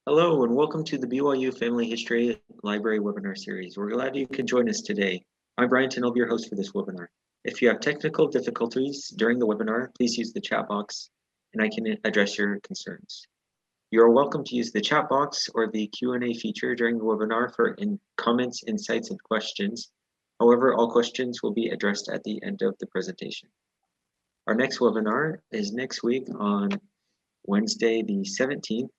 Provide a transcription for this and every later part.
Hello and welcome to the BYU Family History Library webinar series. We're glad you could join us today. I'm Bryant and I'll be your host for this webinar. If you have technical difficulties during the webinar, please use the chat box and I can address your concerns. You are welcome to use the chat box or the Q&A feature during the webinar for comments, insights, and questions. However, all questions will be addressed at the end of the presentation. Our next webinar is next week on Wednesday, the 17th.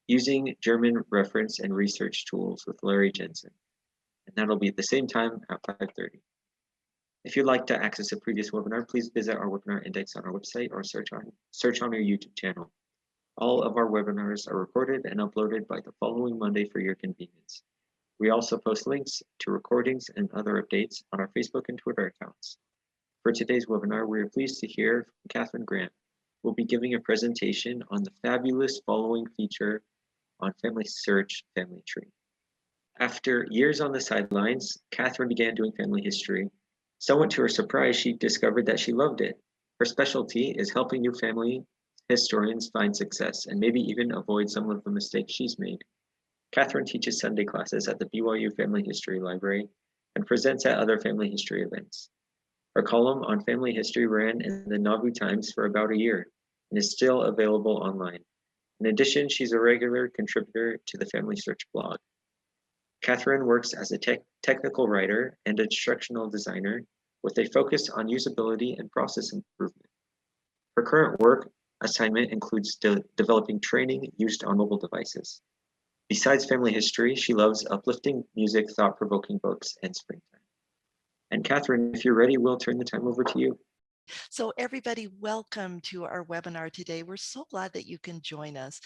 Using German reference and research tools with Larry Jensen. And that'll be at the same time at 5:30. If you'd like to access a previous webinar, please visit our webinar index on our website or search on our YouTube channel. All of our webinars are recorded and uploaded by the following Monday for your convenience. We also post links to recordings and other updates on our Facebook and Twitter accounts. For today's webinar, we are pleased to hear from Kathryn Grant, who will be giving a presentation on the fabulous following feature on FamilySearch Family Tree. After years on the sidelines, Kathryn began doing family history. Somewhat to her surprise, she discovered that she loved it. Her specialty is helping new family historians find success and maybe even avoid some of the mistakes she's made. Kathryn teaches Sunday classes at the BYU Family History Library and presents at other family history events. Her column on family history ran in the Nauvoo Times for about a year and is still available online. In addition, she's a regular contributor to the FamilySearch blog. Kathryn works as a technical writer and instructional designer with a focus on usability and process improvement. Her current work assignment includes developing training used on mobile devices. Besides family history, she loves uplifting music, thought-provoking books, and springtime. And Kathryn, if you're ready, we'll turn the time over to you. So everybody, welcome to our webinar today. We're so glad that you can join us.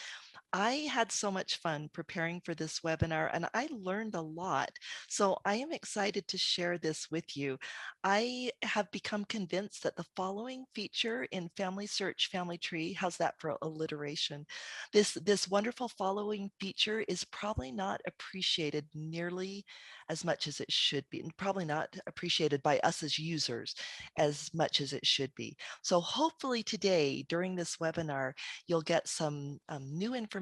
I had so much fun preparing for this webinar and I learned a lot. So I am excited to share this with you. I have become convinced that the following feature in FamilySearch Family Tree, how's that for alliteration? This wonderful following feature is probably not appreciated nearly as much as it should be, and probably not appreciated by us as users as much as it should be. So hopefully today during this webinar, you'll get some new information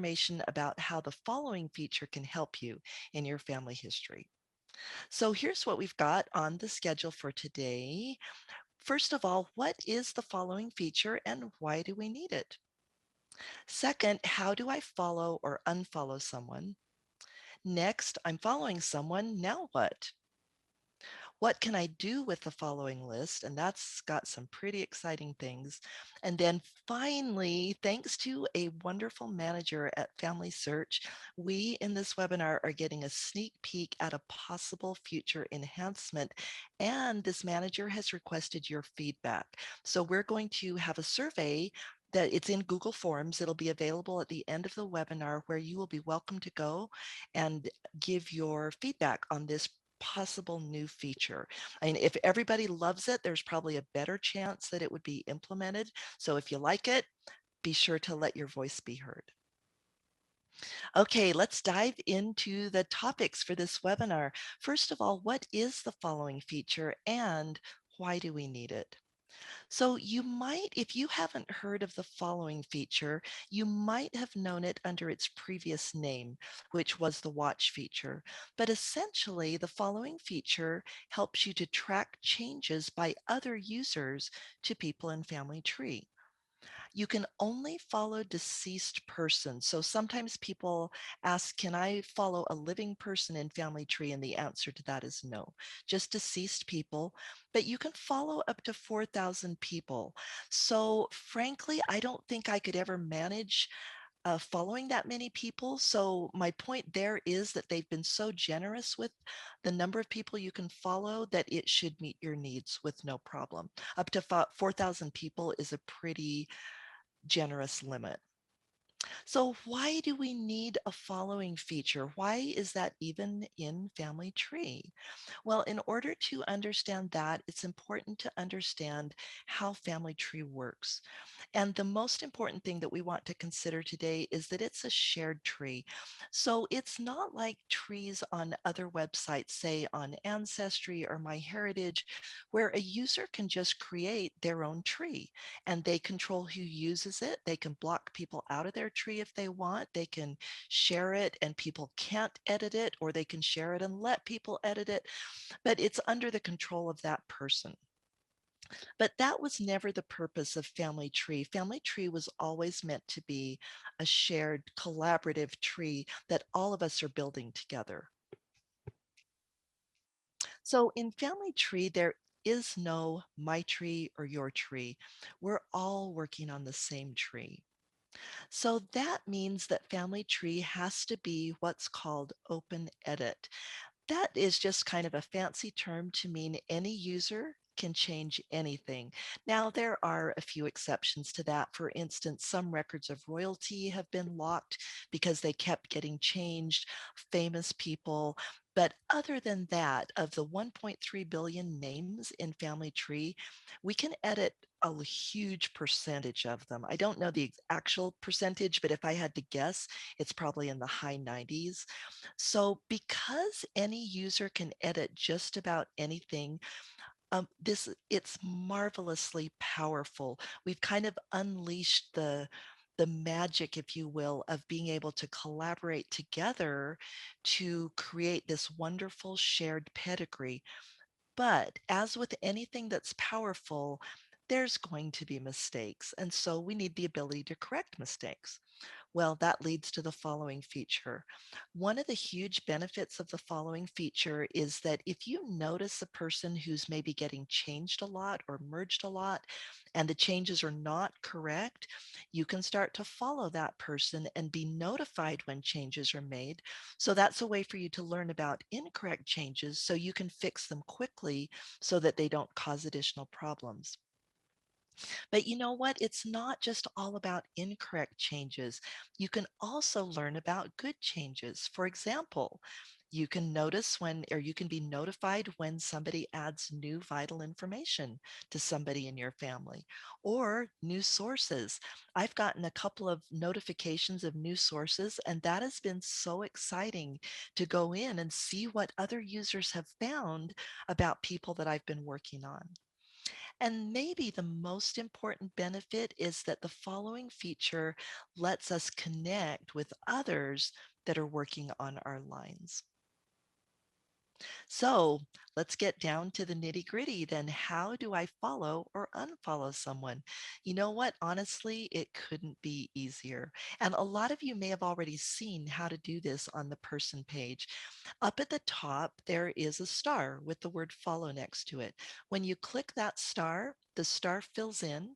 about how the following feature can help you in your family history. So here's what we've got on the schedule for today. First of all, what is the following feature and why do we need it? Second, how do I follow or unfollow someone? Next, I'm following someone, now what? What can I do with the following list? And that's got some pretty exciting things. And then finally, thanks to a wonderful manager at FamilySearch, we in this webinar are getting a sneak peek at a possible future enhancement. And this manager has requested your feedback. So we're going to have a survey that it's in Google Forms. It'll be available at the end of the webinar where you will be welcome to go and give your feedback on this possible new feature. I mean, if everybody loves it, there's probably a better chance that it would be implemented. So if you like it, be sure to let your voice be heard. Okay, let's dive into the topics for this webinar. First of all, what is the following feature and why do we need it? So you might, if you haven't heard of the following feature, you might have known it under its previous name, which was the watch feature. But essentially, the following feature helps you to track changes by other users to people in Family Tree. You can only follow deceased persons. So sometimes people ask, can I follow a living person in Family Tree? And the answer to that is no, just deceased people. But you can follow up to 4,000 people. So frankly, I don't think I could ever manage following that many people. So my point there is that they've been so generous with the number of people you can follow that it should meet your needs with no problem. Up to 4,000 people is a pretty generous limit. So why do we need a following feature? Why is that even in Family Tree? Well, in order to understand that, it's important to understand how Family Tree works. And the most important thing that we want to consider today is that it's a shared tree. So it's not like trees on other websites, say on Ancestry or MyHeritage, where a user can just create their own tree and they control who uses it. They can block people out of their their tree if they want. They can share it and people can't edit it, or they can share it and let people edit it, but it's under the control of that person. But that was never the purpose of Family Tree. Family Tree was always meant to be a shared collaborative tree that all of us are building together. So in Family Tree, there is no my tree or your tree. We're all working on the same tree. So that means that Family Tree has to be what's called open edit. That is just kind of a fancy term to mean any user can change anything. Now, there are a few exceptions to that. For instance, some records of royalty have been locked because they kept getting changed, famous people. But other than that, of the 1.3 billion names in Family Tree, we can edit a huge percentage of them. I don't know the actual percentage, but if I had to guess, it's probably in the high 90s. So because any user can edit just about anything, it's marvelously powerful. We've kind of unleashed the magic, if you will, of being able to collaborate together to create this wonderful shared pedigree. But as with anything that's powerful, there's going to be mistakes. And so we need the ability to correct mistakes. Well, that leads to the following feature. One of the huge benefits of the following feature is that if you notice a person who's maybe getting changed a lot or merged a lot, and the changes are not correct, you can start to follow that person and be notified when changes are made. So that's a way for you to learn about incorrect changes so you can fix them quickly so that they don't cause additional problems. But you know what? It's not just all about incorrect changes. You can also learn about good changes. For example, you can notice when, or you can be notified when somebody adds new vital information to somebody in your family, or new sources. I've gotten a couple of notifications of new sources, and that has been so exciting to go in and see what other users have found about people that I've been working on. And maybe the most important benefit is that the following feature lets us connect with others that are working on our lines. So let's get down to the nitty gritty. Then, how do I follow or unfollow someone? You know what? Honestly, it couldn't be easier. And a lot of you may have already seen how to do this on the person page. Up at the top, there is a star with the word follow next to it. When you click that star, the star fills in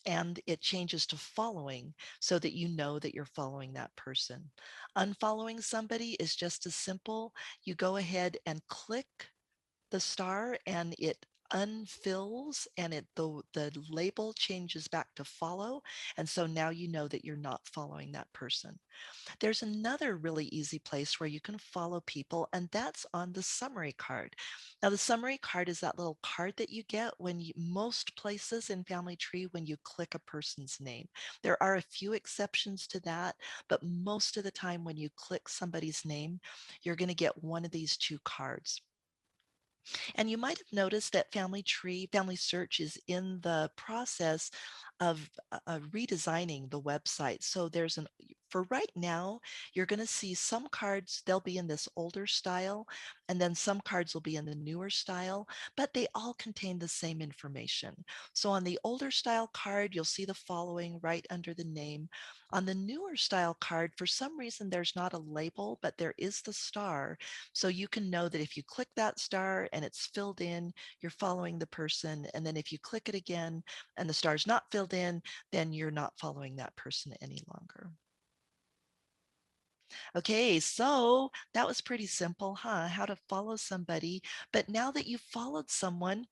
and it changes to following so that you know that you're following that person. Unfollowing somebody is just as simple. You go ahead and click the star and it unfills and the label changes back to follow, and so now you know that you're not following that person. There's another really easy place where you can follow people, and that's on the summary card. Now, the summary card is that little card that you get when you, most places in Family Tree, when you click a person's name. There are a few exceptions to that, but most of the time when you click somebody's name, you're going to get one of these two cards. And you might have noticed that Family Search is in the process of redesigning the website. So for right now, you're going to see some cards, they'll be in this older style, and then some cards will be in the newer style, but they all contain the same information. So on the older style card, you'll see the following right under the name. On the newer style card, for some reason, there's not a label, but there is the star. So you can know that if you click that star and it's filled in, you're following the person. And then if you click it again and the star's not filled in, then you're not following that person any longer. Okay, so that was pretty simple, huh? How to follow somebody. But now that you've followed someone,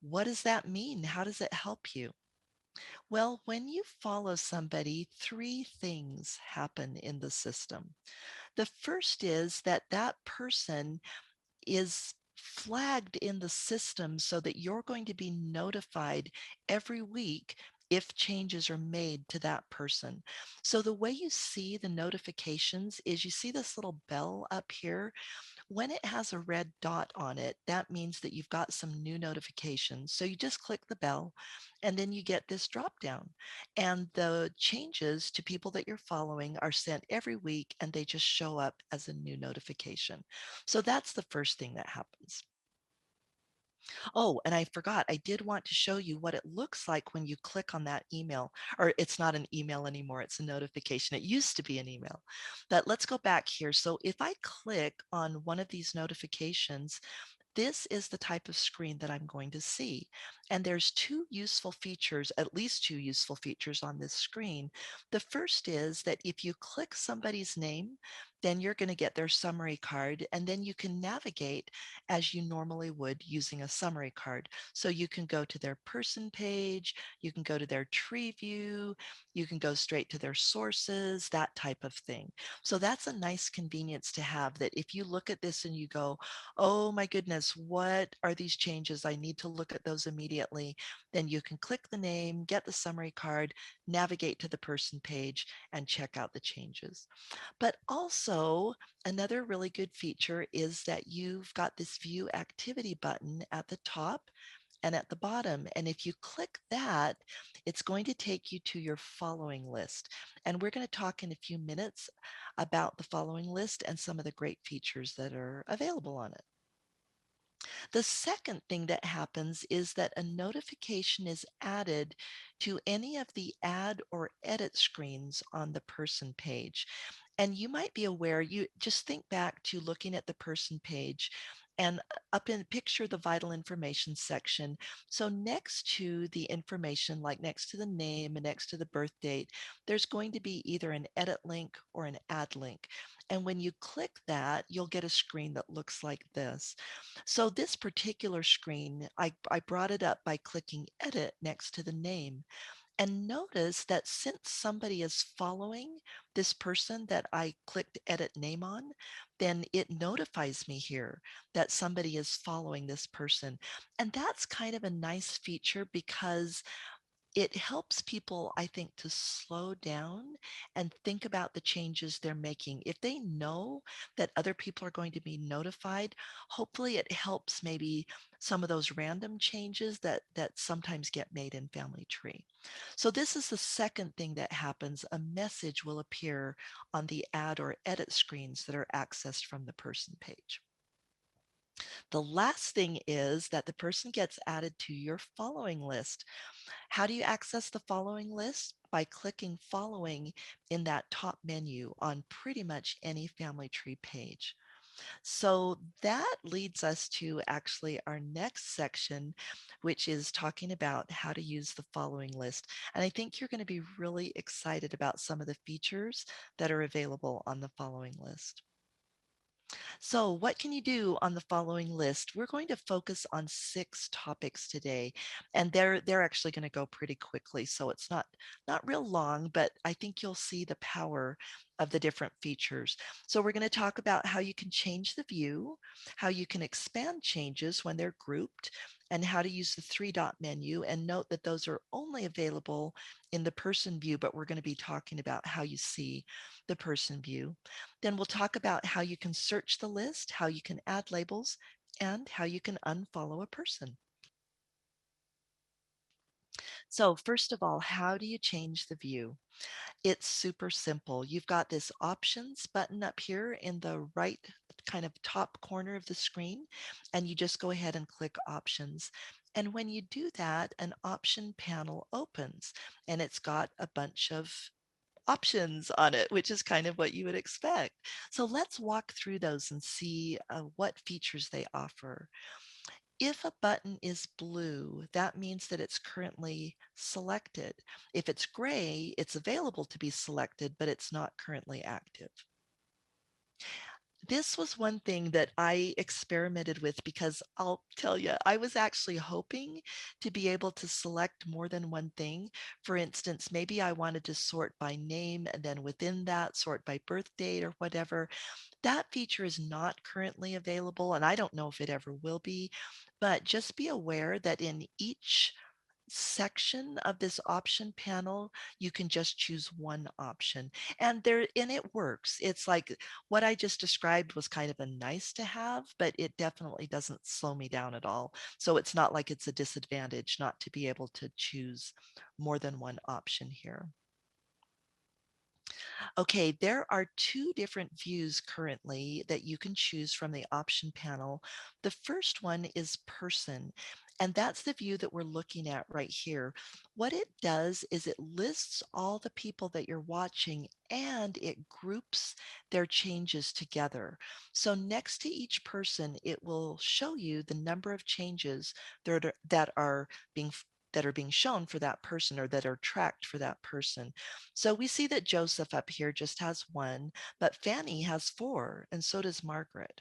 what does that mean? How does it help you? Well, when you follow somebody, three things happen in the system. The first is that that person is flagged in the system so that you're going to be notified every week if changes are made to that person. So the way you see the notifications is you see this little bell up here. When it has a red dot on it, that means that you've got some new notifications. So you just click the bell and then you get this drop down. And the changes to people that you're following are sent every week and they just show up as a new notification. So that's the first thing that happens. Oh, and I forgot, I did want to show you what it looks like when you click on that email, or it's not an email anymore, it's a notification. It used to be an email. But let's go back here. So if I click on one of these notifications, this is the type of screen that I'm going to see. And there's two useful features, at least two useful features on this screen. The first is that if you click somebody's name, then you're going to get their summary card, and then you can navigate as you normally would using a summary card. So you can go to their person page, you can go to their tree view, you can go straight to their sources, that type of thing. So that's a nice convenience to have, that if you look at this and you go, oh my goodness, what are these changes? I need to look at those immediately. Then you can click the name, get the summary card, navigate to the person page, and check out the changes. But also, another really good feature is that you've got this view activity button at the top and at the bottom. And if you click that, it's going to take you to your following list. And we're going to talk in a few minutes about the following list and some of the great features that are available on it. The second thing that happens is that a notification is added to any of the add or edit screens on the person page. And you might be aware, you just think back to looking at the person page and up in picture the vital information section. So next to the information, like next to the name and next to the birth date, there's going to be either an edit link or an add link. And when you click that, you'll get a screen that looks like this. So this particular screen, I brought it up by clicking edit next to the name. And notice that since somebody is following this person that I clicked edit name on, then it notifies me here that somebody is following this person. And that's kind of a nice feature because it helps people, I think, to slow down and think about the changes they're making. If they know that other people are going to be notified, hopefully it helps maybe some of those random changes that sometimes get made in Family Tree. So this is the second thing that happens. A message will appear on the add or edit screens that are accessed from the person page. The last thing is that the person gets added to your following list. How do you access the following list? By clicking following in that top menu on pretty much any family tree page. So that leads us to actually our next section, which is talking about how to use the following list. And I think you're going to be really excited about some of the features that are available on the following list. So what can you do on the following list? We're going to focus on 6 topics today, and they're actually going to go pretty quickly. So it's not real long, but I think you'll see the power of the different features. So we're going to talk about how you can change the view, how you can expand changes when they're grouped, and how to use the 3-dot menu. And note that those are only available in the person view, but we're going to be talking about how you see the person view. Then we'll talk about how you can search the list, how you can add labels, and how you can unfollow a person. So first of all, how do you change the view? It's super simple. You've got this options button up here in the right kind of top corner of the screen, and you just go ahead and click options. And when you do that, an option panel opens, and it's got a bunch of options on it, which is kind of what you would expect. So let's walk through those and see what features they offer. If a button is blue, that means that it's currently selected. If it's gray, it's available to be selected, but it's not currently active. This was one thing that I experimented with because I'll tell you, I was actually hoping to be able to select more than one thing. For instance, maybe I wanted to sort by name and then within that sort by birth date or whatever. That feature is not currently available, and I don't know if it ever will be, but just be aware that in each section of this option panel, you can just choose one option. And it works. It's like what I just described was kind of a nice to have, but it definitely doesn't slow me down at all. So it's not like it's a disadvantage not to be able to choose more than one option here. Okay, there are two different views currently that you can choose from the option panel. The first one is person, and that's the view that we're looking at right here. What it does is it lists all the people that you're watching and it groups their changes together. So next to each person, it will show you the number of changes that are being shown for that person or that are tracked for that person. So we see that Joseph up here just has one, but Fanny has four, and so does Margaret.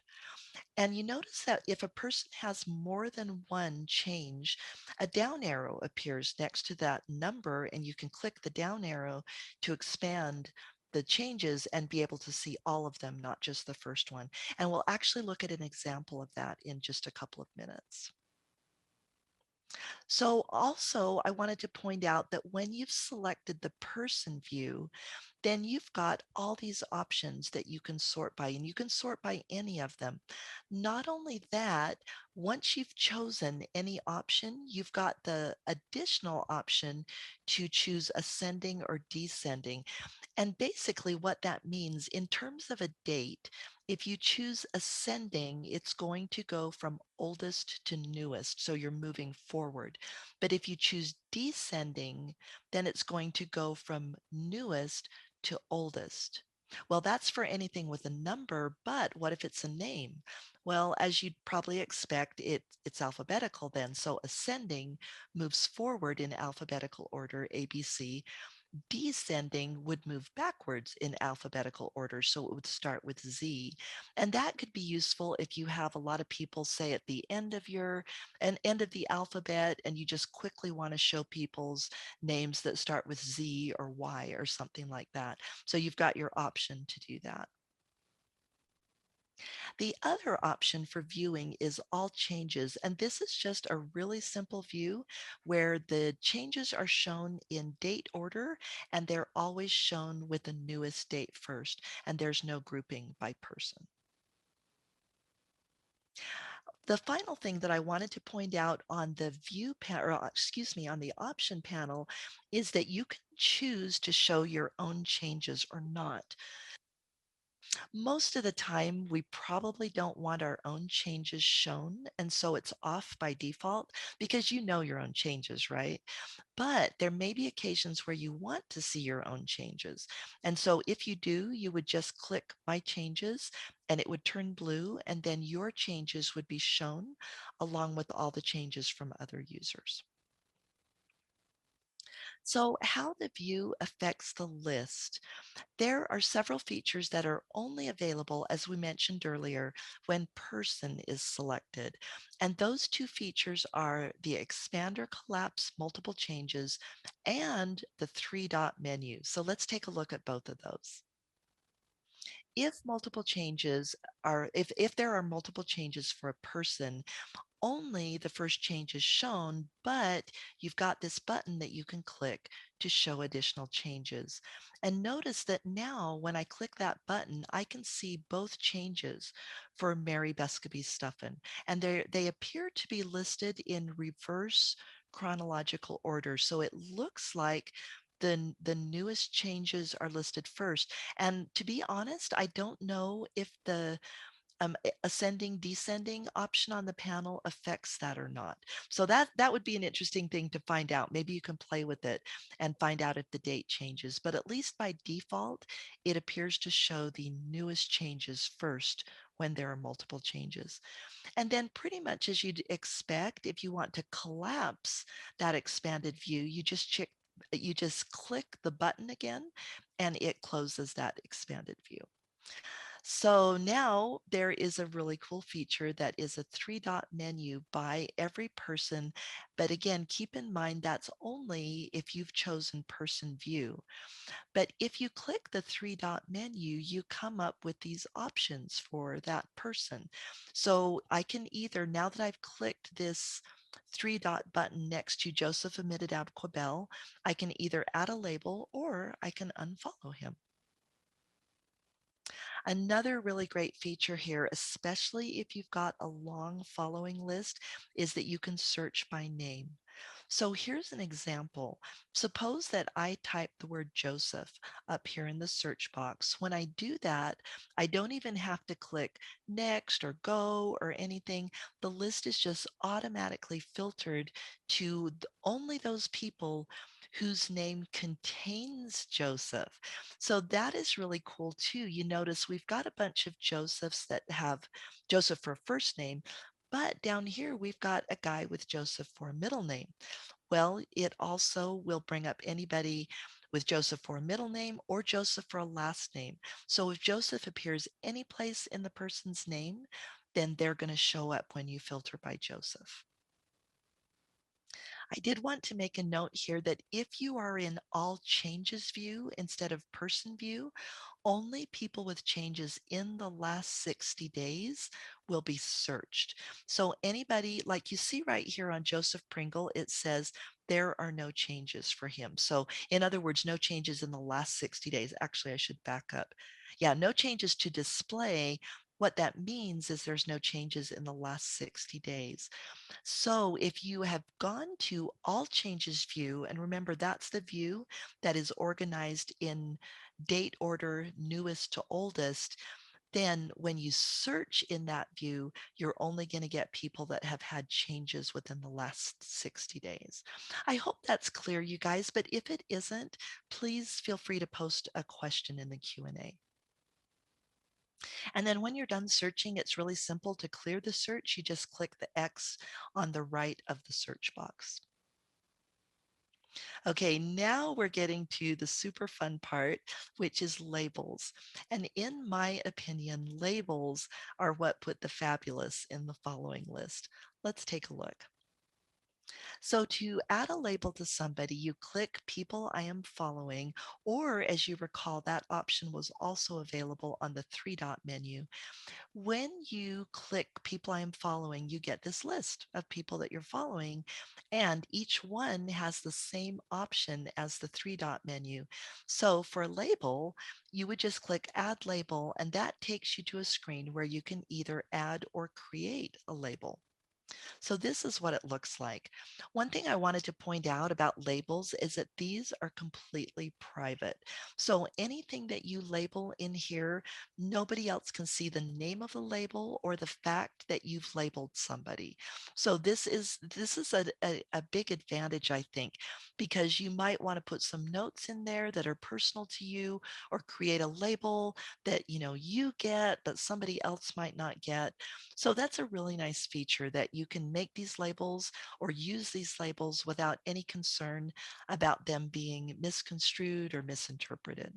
And you notice that if a person has more than one change, a down arrow appears next to that number, and you can click the down arrow to expand the changes and be able to see all of them, not just the first one. And we'll actually look at an example of that in just a couple of minutes. So also, I wanted to point out that when you've selected the person view, then you've got all these options that you can sort by, and you can sort by any of them. Not only that, once you've chosen any option, you've got the additional option to choose ascending or descending. And basically what that means in terms of a date, if you choose ascending, it's going to go from oldest to newest. So you're moving forward. But if you choose descending, then it's going to go from newest to oldest. Well, that's for anything with a number, but what if it's a name? Well, as you'd probably expect, it's alphabetical then. So ascending moves forward in alphabetical order, ABC. Descending would move backwards in alphabetical order. So it would start with Z. And that could be useful if you have a lot of people say at the end of an end of the alphabet, and you just quickly want to show people's names that start with Z or Y or something like that. So you've got your option to do that. The other option for viewing is all changes, and this is just a really simple view where the changes are shown in date order, and they're always shown with the newest date first, and there's no grouping by person. The final thing that I wanted to point out on the view panel, or excuse me, on the option panel, is that you can choose to show your own changes or not. Most of the time, we probably don't want our own changes shown, and so it's off by default because you know your own changes, right? But there may be occasions where you want to see your own changes. And so if you do, you would just click My Changes and it would turn blue, and then your changes would be shown along with all the changes from other users. So how the view affects the list. There are several features that are only available, as we mentioned earlier, when person is selected. And those two features are the expand or collapse multiple changes and the three-dot menu. So let's take a look at both of those. If multiple changes if there are multiple changes for a person, only the first change is shown, but you've got this button that you can click to show additional changes. And notice that now when I click that button, I can see both changes for Mary Busceby Stuffin. And they appear to be listed in reverse chronological order. So it looks like the newest changes are listed first. And to be honest, I don't know if the ascending, descending option on the panel affects that or not. So that would be an interesting thing to find out. Maybe you can play with it and find out if the date changes. But at least by default, it appears to show the newest changes first when there are multiple changes. And then pretty much as you'd expect, if you want to collapse that expanded view, you just click the button again and it closes that expanded view. So now there is a really cool feature that is a three-dot menu by every person. But again, keep in mind that's only if you've chosen person view. But if you click the three-dot menu, you come up with these options for that person. So I can either, now that I've clicked this three-dot button next to Joseph Amidadab Quabell, I can either add a label or I can unfollow him. Another really great feature here, especially if you've got a long following list, is that you can search by name. So here's an example. Suppose that I type the word Joseph up here in the search box. When I do that, I don't even have to click next or go or anything. The list is just automatically filtered to only those people whose name contains Joseph. So that is really cool too. You notice we've got a bunch of Josephs that have Joseph for first name, but down here we've got a guy with Joseph for a middle name. Well, it also will bring up anybody with Joseph for a middle name or Joseph for a last name. So if Joseph appears any place in the person's name, then they're going to show up when you filter by Joseph. I did want to make a note here that if you are in all changes view instead of person view, only people with changes in the last 60 days will be searched. So anybody, like you see right here on Joseph Pringle, it says there are no changes for him. So in other words, no changes in the last 60 days. Actually, I should back up. Yeah, no changes to display. What that means is there's no changes in the last 60 days. So if you have gone to all changes view, and remember that's the view that is organized in date order, newest to oldest, then when you search in that view, you're only going to get people that have had changes within the last 60 days. I hope that's clear, you guys, but if it isn't, please feel free to post a question in the Q&A. And then when you're done searching, it's really simple to clear the search. You just click the X on the right of the search box. Okay, now we're getting to the super fun part, which is labels. And in my opinion, labels are what put the fabulous in the following list. Let's take a look. So to add a label to somebody, you click people I am following, or as you recall, that option was also available on the three-dot menu. When you click people I am following, you get this list of people that you're following, and each one has the same option as the three-dot menu. So for a label, you would just click add label, and that takes you to a screen where you can either add or create a label. So this is what it looks like. One thing I wanted to point out about labels is that these are completely private. So anything that you label in here, nobody else can see the name of the label or the fact that you've labeled somebody. So this is a big advantage, I think, because you might want to put some notes in there that are personal to you, or create a label that you get but somebody else might not get. So that's a really nice feature, that you can make these labels or use these labels without any concern about them being misconstrued or misinterpreted.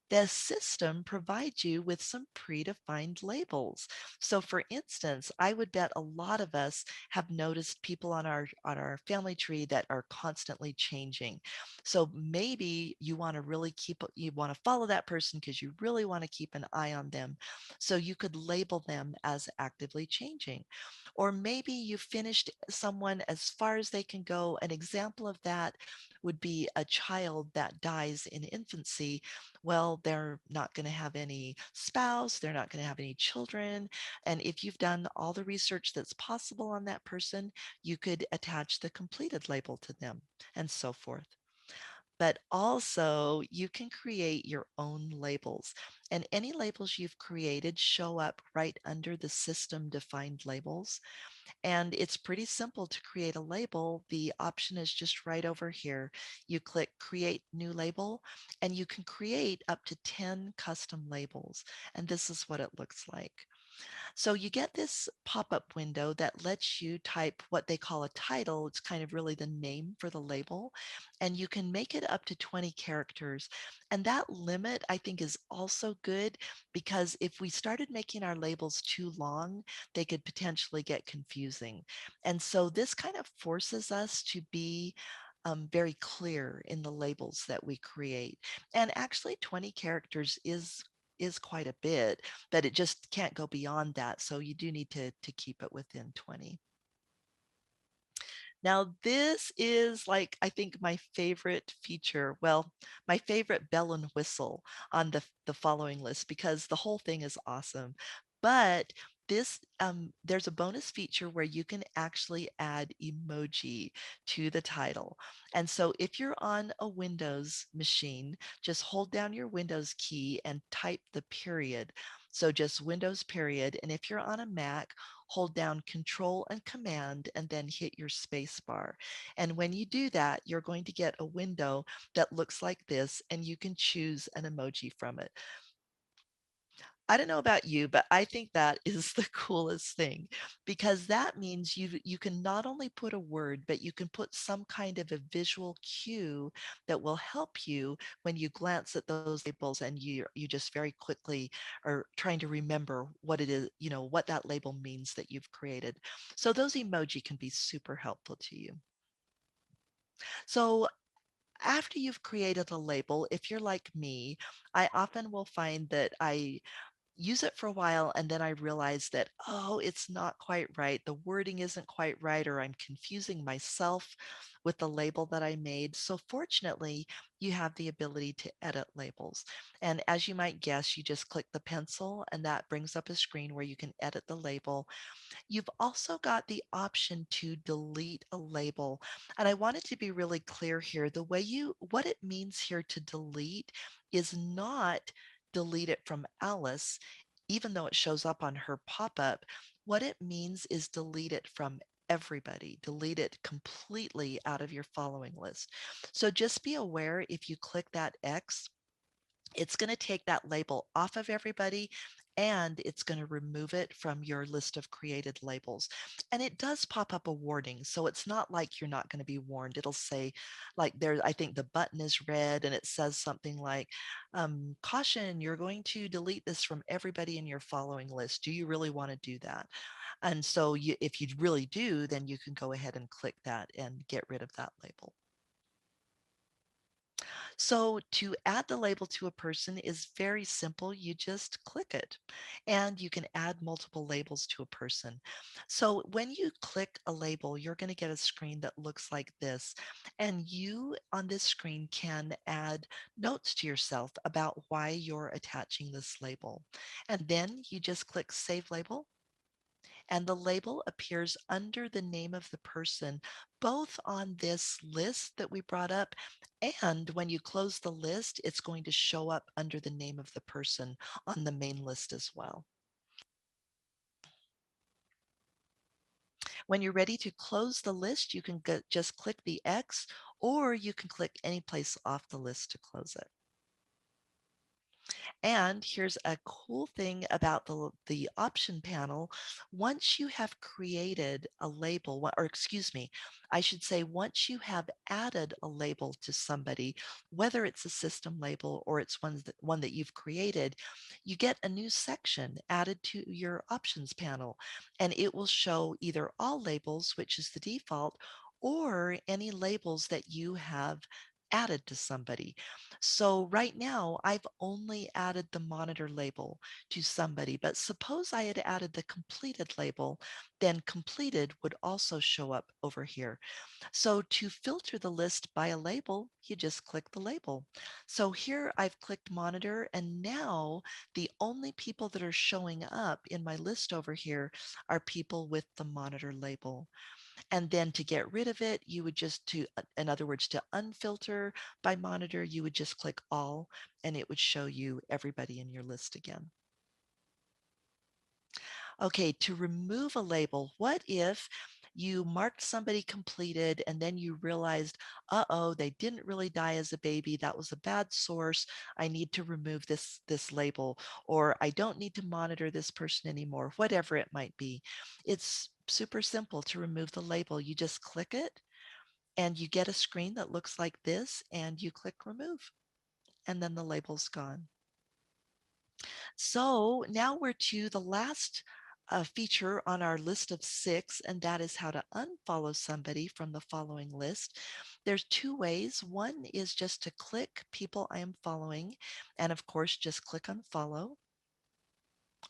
The system provides you with some predefined labels. So for instance, I would bet a lot of us have noticed people on our family tree that are constantly changing. So maybe you want to follow that person because you really want to keep an eye on them. So you could label them as actively changing. Or maybe you finished someone as far as they can go. An example of that would be a child that dies in infancy. Well, they're not going to have any spouse, they're not going to have any children. And if you've done all the research that's possible on that person, you could attach the completed label to them and so forth. But also you can create your own labels, and any labels you've created show up right under the system defined labels. And it's pretty simple to create a label. The option is just right over here. You click create new label, and you can create up to 10 custom labels. And this is what it looks like. So you get this pop-up window that lets you type what they call a title. It's kind of really the name for the label, and you can make it up to 20 characters. And that limit, I think, is also good, because if we started making our labels too long, they could potentially get confusing. And so this kind of forces us to be very clear in the labels that we create. And actually 20 characters is quite a bit, but it just can't go beyond that. So you do need to keep it within 20. Now, this is like, I think my favorite feature. Well, my favorite bell and whistle on the following list because the whole thing is awesome. But there's a bonus feature where you can actually add emoji to the title. And so if you're on a Windows machine, just hold down your Windows key and type the period. So just Windows period. And if you're on a Mac, hold down Control and Command and then hit your space bar. And when you do that, you're going to get a window that looks like this, and you can choose an emoji from it. I don't know about you, but I think that is the coolest thing because that means you can not only put a word, but you can put some kind of a visual cue that will help you when you glance at those labels and you just very quickly are trying to remember what it is, what that label means that you've created. So those emoji can be super helpful to you. So after you've created a label, if you're like me, I often will find that I use it for a while and then I realize that, oh, it's not quite right. The wording isn't quite right, or I'm confusing myself with the label that I made. So fortunately, you have the ability to edit labels. And as you might guess, you just click the pencil and that brings up a screen where you can edit the label. You've also got the option to delete a label. And I wanted to be really clear here. What it means here to delete is not delete it from Alice, even though it shows up on her pop-up. What it means is delete it from everybody, delete it completely out of your following list. So just be aware if you click that X, it's going to take that label off of everybody and it's going to remove it from your list of created labels. And it does pop up a warning. So it's not like you're not going to be warned. It'll say, like, I think the button is red and it says something like, caution, you're going to delete this from everybody in your following list. Do you really want to do that? And so if you really do, then you can go ahead and click that and get rid of that label. So to add the label to a person is very simple. You just click it and you can add multiple labels to a person. So when you click a label, you're going to get a screen that looks like this. And you on this screen can add notes to yourself about why you're attaching this label. And then you just click Save Label and the label appears under the name of the person, both on this list that we brought up, and when you close the list, it's going to show up under the name of the person on the main list as well. When you're ready to close the list, you can just click the X, or you can click any place off the list to close it. And here's a cool thing about the option panel. Once you have created a label, or excuse me, I should say, once you have added a label to somebody, whether it's a system label or it's one that you've created, you get a new section added to your options panel. And it will show either all labels, which is the default, or any labels that you have added to somebody. So right now, I've only added the monitor label to somebody, but suppose I had added the completed label, then completed would also show up over here. So to filter the list by a label, you just click the label. So here I've clicked monitor, and now the only people that are showing up in my list over here are people with the monitor label. And then to get rid of it, you would in other words, to unfilter by monitor, you would just click all and it would show you everybody in your list again. Okay, to remove a label, what if you marked somebody completed and then you realized, uh-oh, they didn't really die as a baby. That was a bad source. I need to remove this label, or I don't need to monitor this person anymore, whatever it might be. It's super simple to remove the label. You just click it and you get a screen that looks like this and you click remove and then the label's gone. So now we're to the last feature on our list of 6, and that is how to unfollow somebody from the following list. There's 2 ways. One is just to click people I am following, and of course, just click unfollow.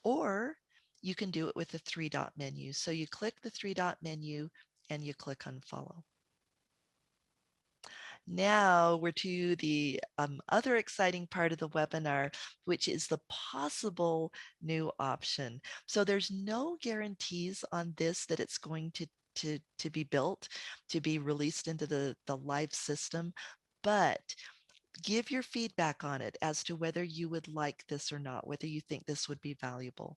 Or you can do it with the 3-dot menu. So you click the 3-dot menu and you click unfollow. Now we're to the other exciting part of the webinar, which is the possible new option. So there's no guarantees on this that it's going to be built, to be released into the live system, but give your feedback on it as to whether you would like this or not, whether you think this would be valuable.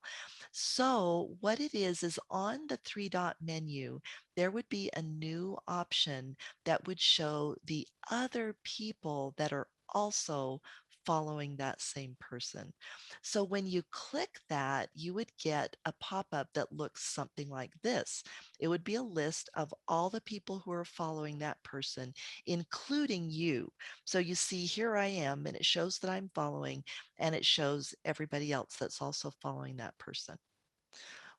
So what it is on the three dot menu, there would be a new option that would show the other people that are also following that same person. So when you click that, you would get a pop-up that looks something like this. It would be a list of all the people who are following that person, including you. So you see, here I am, and it shows that I'm following, and it shows everybody else that's also following that person.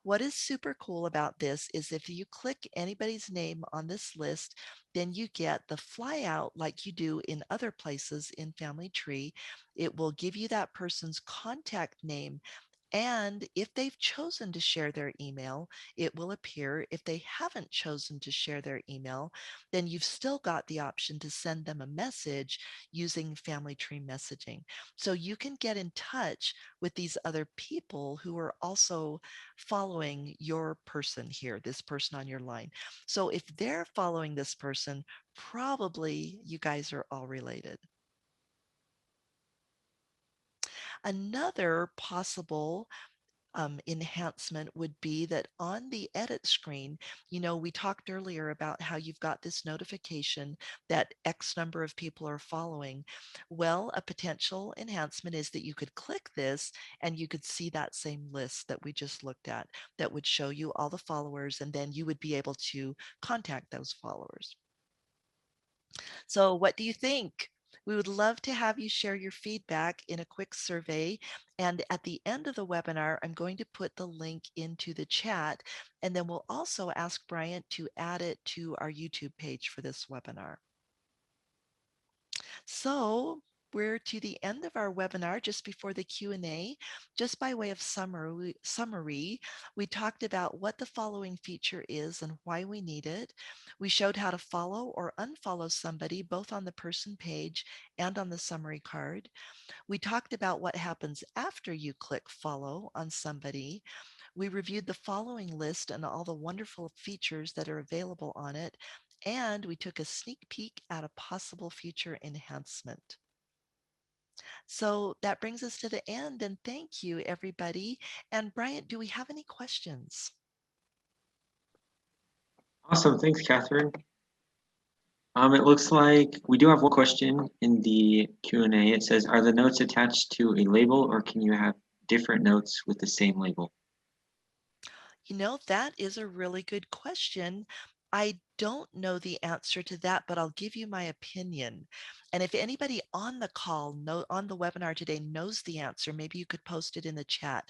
What is super cool about this is if you click anybody's name on this list, then you get the flyout like you do in other places in Family Tree. It will give you that person's contact name. And if they've chosen to share their email, it will appear. If they haven't chosen to share their email, then you've still got the option to send them a message using Family Tree messaging. So you can get in touch with these other people who are also following your person here, this person on your line. So if they're following this person, probably you guys are all related. Another possible enhancement would be that on the edit screen, we talked earlier about how you've got this notification that X number of people are following. Well, a potential enhancement is that you could click this and you could see that same list that we just looked at that would show you all the followers, and then you would be able to contact those followers. So what do you think? We would love to have you share your feedback in a quick survey. And at the end of the webinar, I'm going to put the link into the chat. And then we'll also ask Bryant to add it to our YouTube page for this webinar. So we're to the end of our webinar, just before the Q&A. Just by way of summary, we talked about what the following feature is and why we need it. We showed how to follow or unfollow somebody, both on the person page and on the summary card. We talked about what happens after you click follow on somebody. We reviewed the following list and all the wonderful features that are available on it. And we took a sneak peek at a possible future enhancement. So that brings us to the end, and thank you, everybody. And Bryant, do we have any questions? Awesome, thanks, Kathryn. It looks like we do have one question in the Q&A. It says, are the notes attached to a label, or can you have different notes with the same label? That is a really good question. I don't know the answer to that, but I'll give you my opinion. And if anybody on the call, on the webinar today knows the answer, maybe you could post it in the chat.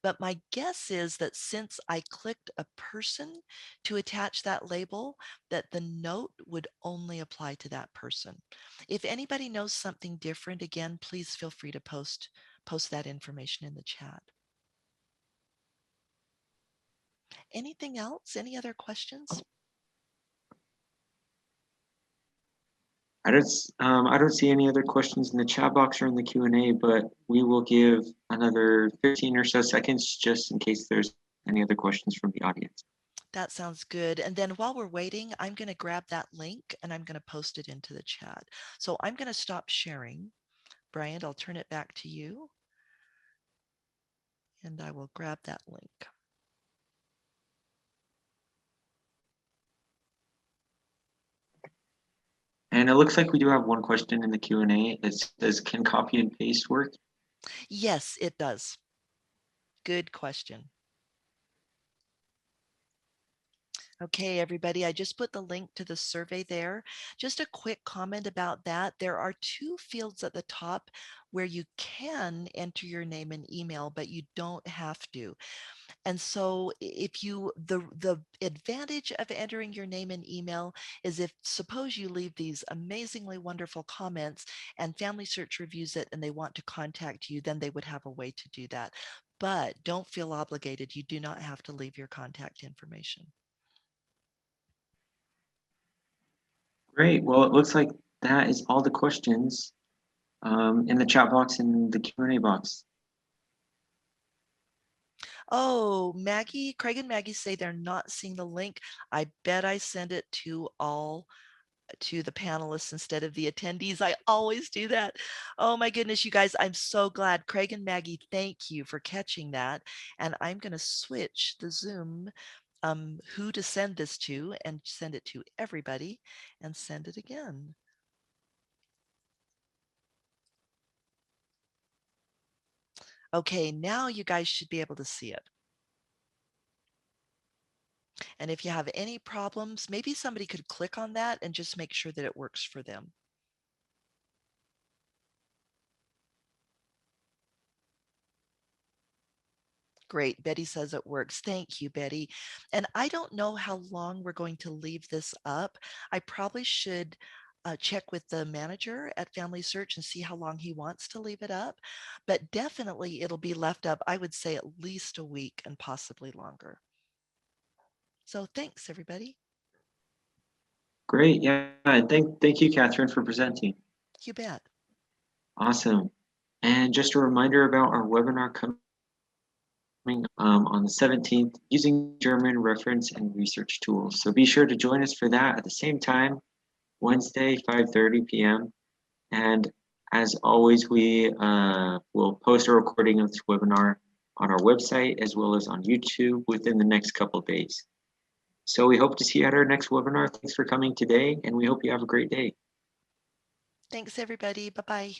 But my guess is that since I clicked a person to attach that label, that the note would only apply to that person. If anybody knows something different, again, please feel free to post that information in the chat. Anything else? Any other questions? I don't see any other questions in the chat box or in the Q&A, but we will give another 15 or so seconds just in case there's any other questions from the audience. That sounds good. And then while we're waiting, I'm going to grab that link and I'm going to post it into the chat. So I'm going to stop sharing. Bryant, I'll turn it back to you. And I will grab that link. And it looks like we do have one question in the Q&A. It says, can copy and paste work? Yes, it does. Good question. Okay, everybody, I just put the link to the survey there. Just a quick comment about that. There are two fields at the top where you can enter your name and email, but you don't have to. And so if you, the advantage of entering your name and email is, if suppose you leave these amazingly wonderful comments and FamilySearch reviews it and they want to contact you, then they would have a way to do that. But don't feel obligated. You do not have to leave your contact information. Great. Well, it looks like that is all the questions in the chat box and the Q&A box. Oh, Maggie, Craig and Maggie say they're not seeing the link. I bet I send it to the panelists instead of the attendees. I always do that. Oh my goodness, you guys, I'm so glad. Craig and Maggie, thank you for catching that. And I'm going to switch the Zoom who to send this to and send it to everybody and send it again. Okay, now you guys should be able to see it. And if you have any problems, maybe somebody could click on that and just make sure that it works for them. Great. Betty says it works. Thank you, Betty. And I don't know how long we're going to leave this up. I probably should check with the manager at Family Search and see how long he wants to leave it up. But definitely it'll be left up, I would say, at least a week and possibly longer. So thanks, everybody. Great. Yeah. And thank you, Kathryn, for presenting. You bet. Awesome. And just a reminder about our webinar coming on the 17th using German reference and research tools. So be sure to join us for that at the same time, Wednesday, 5:30 p.m. And as always, we will post a recording of this webinar on our website as well as on YouTube within the next couple of days. So we hope to see you at our next webinar. Thanks for coming today, and we hope you have a great day. Thanks, everybody. Bye-bye.